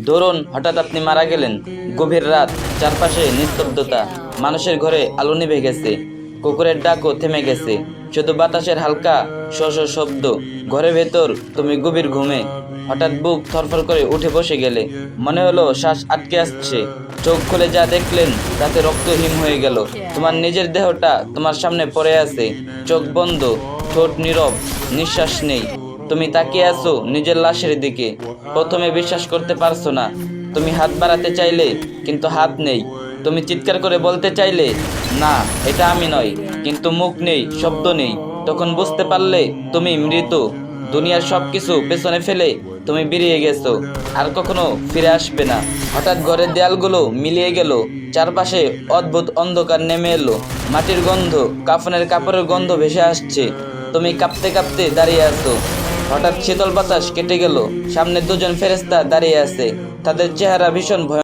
ধরুন হঠাৎ আপনি মারা গেলেন। গভীর রাত, চারপাশে নিস্তব্ধতা, মানুষের ঘরে আলো নিভে গেছে, কুকুরের ডাকও থেমে গেছে, শুধু বাতাসের হালকা শশ শব্দ। ঘরের ভেতর তুমি গভীর ঘুমে। হঠাৎ বুক থরথর করে উঠে বসে গেলে, মনে হলো শ্বাস আটকে আসছে। চোখ খুলে যা দেখলেন তাতে রক্ত হিম হয়ে গেল। তোমার নিজের দেহটা তোমার সামনে পড়ে আছে, চোখ বন্ধ, ঠোঁট নীরব, নিঃশ্বাস নেই। তুমি তাকিয়ে আছো নিজের লাশের দিকে। প্রথমে বিশ্বাস করতে পারছো না। তুমি হাত বাড়াতে চাইলে কিন্তু হাত নেই। তুমি চিৎকার করে বলতে চাইলে, না এটা আমি নয়, কিন্তু মুখ নেই, শব্দ নেই। তখন বুঝতে পারলে তুমি মৃত। দুনিয়ার সবকিছু পেছনে ফেলে তুমি বেরিয়ে গেছো, আর কখনো ফিরে আসবে না। হঠাৎ ঘরের দেয়ালগুলো মিলিয়ে গেল, চারপাশে অদ্ভুত অন্ধকার নেমে এলো। মাটির গন্ধ, কাফনের কাপড়ের গন্ধ ভেসে আসছে। তুমি কাঁপতে কাঁপতে দাঁড়িয়ে আছো। হঠাৎ শীতল বাতাস কেটে গেল। সামনে দুজন ফেরেশতা দাঁড়িয়ে আছে, তাদের চেহারা ভীষণ ভয়।